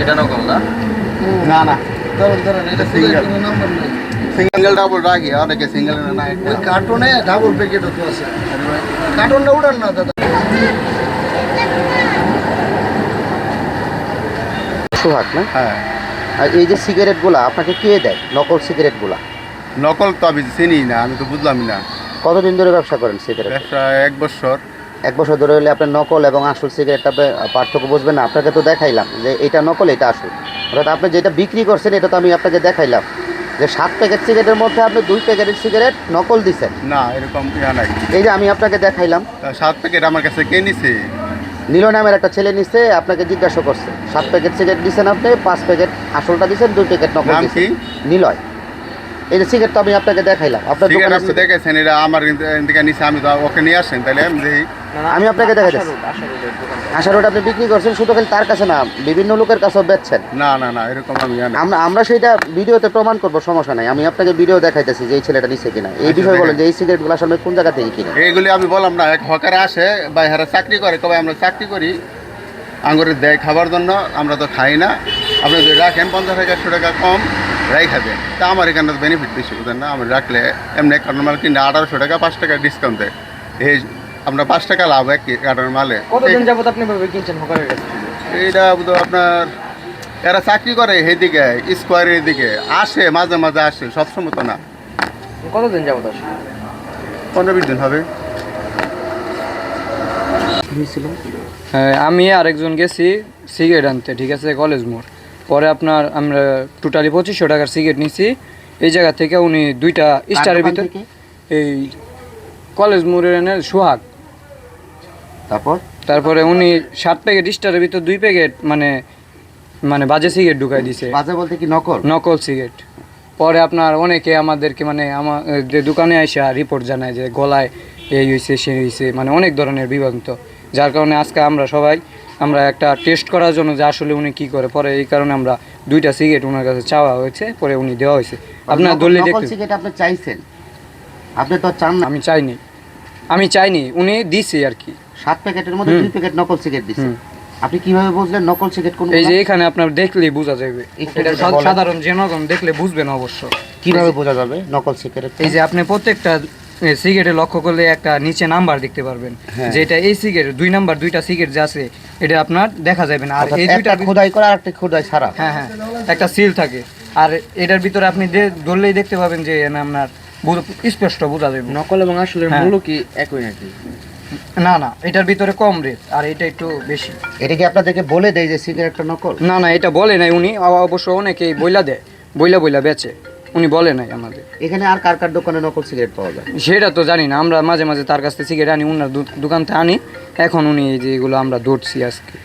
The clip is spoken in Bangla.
এটা নকল না? না না, ধরেন এটা Single. কোনো নাম্বার নেই। সিঙ্গেল ডাবল রাখি, অনেকে সিঙ্গেল না ওই কার্টুনে ডাবল প্যাকেটও তো আছে। কার্টুনটা উঠান না দাদা। সোহাগ না? হ্যাঁ, আর এই যে সিগারেটগুলা আপনাকে কে দেয়, নকল সিগারেটগুলা? নকল তো আমি চিনি না, আমি তো বুঝলামই না। কতদিন ধরে ব্যবসা করেন সিগারেট? ব্যবসা 1 বছর। 1 বছর ধরে হলে আপনার নকল এবং আসল সিগারেটটা পার্থক্য বুঝবেন না। আপনাকে তো দেখাইলাম যে এটা নকল, এটা আসল। অর্থাৎ আপনি যেটা বিক্রি করছেন এটা তো আমি আপনাকে দেখাইলাম যে 7 প্যাকেট সিগারেটের মধ্যে আপনি 2 প্যাকেটের সিগারেট নকল দিচ্ছেন। না, এরকম ইয়া নাই। এই যে আমি আপনাকে দেখাইলাম, 7 প্যাকেট আমার কাছে কে নিছে? নীল নামের একটা ছেলে নিচ্ছে, আপনাকে জিজ্ঞাসা করছে 7 প্যাকেট সিগারেট দিচ্ছেন আপনি, 5 প্যাকেট আসলটা দিচ্ছেন, 2 প্যাকেট নকল নাম দিচ্ছেন। কি? নিলয়। এই যে সিগারেট তো আমি আপনাকে দেখাইলাম, আপনার সিগারেট দোকানে আপনি দেখেছেন, এটা আমার থেকে নিছে, আমি তো ওকে নিয়ে আসেন, তাহলে আমি দেখি। আমি আপনাকে দেখাইতেছি। আশা রোড আপনি বিক্রি করছেন, শুধু খালি তার কাছে না, বিভিন্ন লোকের কাছেও বেচছেন। না না না, এরকম আমি জানি। আমরা সেটা ভিডিওতে প্রমাণ করবো, সমস্যা নাই। আমি আপনাকে ভিডিও দেখাইতেছি যে এই ছেলেটা নিচ্ছে কিনা। এই আচ্ছা, বিষয়ে বলেন দেখেন। যে এই সিগারেটগুলো আসলে কোন জায়গা থেকে কিনে? এইগুলি আমি বললাম না, এক হকারে আসে বা এরা চাকরি করে, কবে আমরা চাকরি করি, আঙ্গুরে দেয় খাবার জন্য, আমরা তো খাই না। আপনি যদি রাখেন 50-100 টাকা কম রাই খাবেন, তা আমার এখানে বেনিফিট বেশি, বুঝেন না? আমি রাখলে এমনি কার্টন মাল কিনে 1800 টাকা, 5 টাকা ডিসকাউন্ট দেয়। এই আমরা 5 টাকা লাভ এক কার্টন মালে। কতদিন যাবত আপনি ভাবে কিনছেন হকারের কাছে? এইটা বুঝো আপনার, এরা চাকরি করে এইদিকে স্কোয়ারের দিকে আসে, মাঝে মাঝে আসে, সবসময় তো না। কতদিন যাবত আসে? 15-20 দিন হবে। হ্যাঁ, আমি আরেকজন গেছি সিগারেট আনতে, ঠিক আছে, কলেজ মোড়। পরে আপনার আমরা টোটালি 2500 টাকার সিগারেট নিছি। এই জায়গা থেকে উনি 2টা স্টারের ভিতর, এই কলেজ মোড়ের এনে সোহাগ। তারপরে উনি 7 প্যাকেট স্টারের ভিতর 2 প্যাকেট মানে বাজে সিগারেট ঢুকাই দিছে। বাজে বলতে কি নকল? নকল সিগারেট। পরে আপনার অনেকে আমাদেরকে আমার যে দোকানে আইসা রিপোর্ট জানায় যে গলায় এই হয়েছে সে হয়েছে, অনেক ধরনের বিভ্রান্ত। যার কারণে আজকে আমরা একটা টেস্ট করার জন্য যে আসলে উনি কি করে, পরে এই কারণে আমরা 2টা সিগারেট ওনার কাছে চাওয়া হয়েছে, পরে উনি দেওয়া হয়েছে। আপনার দলিল নকল দেখতে, সিগারেট আপনি চাইছেন, আপনি তো চান না। আমি চাইনি, উনি দিছে আর কি। 7 প্যাকেটের মধ্যে 2 প্যাকেট নকল সিগারেট দিচ্ছেন। আপনি কিভাবে বুঝলেন নকল সিগারেট কোনগুলো? এই যে এখানে আপনার দেখলেই বোঝা যাবে, এটা সাধারণ জনগণ দেখলে বুঝবেন অবশ্য। কিভাবে বোঝা যাবে নকল সিগারেট? এই যে আপনি প্রত্যেকটা সিগারেটে লক্ষ্য করলে একটা নিচে নাম্বার দেখতে পারবেন, হ্যাঁ। যেটা এই সিগারেট 2 নাম্বার 2টা সিগারেট যে আছে এটা আপনার দেখা যাবে না। আর এই একটা 2টা খোদাই করা আর একটা খোদাই ছাড়া। হ্যাঁ হ্যাঁ, একটা সিল থাকে। আর এটার ভিতরে আপনি ধরলেই দেখতে পাবেন যে আপনার স্পষ্ট বোঝা যাবে। নকল এবং আসলের হ্যাঁ। মূল্য কি একই নাকি? না, এটার ভিতরে কম রেট আর এটা একটু বেশি। এটা কি আপনাদেরকে বলে দেয় যে সিগারেটটা নকল? না, এটা বলে নাই উনি, অবশ্য অনেকেই বইলা দেয়, বইলা বেচে, উনি বলে নাই আমাদের। এখানে আর কার কার দোকানে নকল সিগারেট পাওয়া যায় সেটা তো জানি না, আমরা মাঝে মাঝে তার কাছ থেকে সিগারেট আনি, উনার দোকান থেকে আনি। এখন উনি এই যে এগুলো আমরা ধরছি আজকে।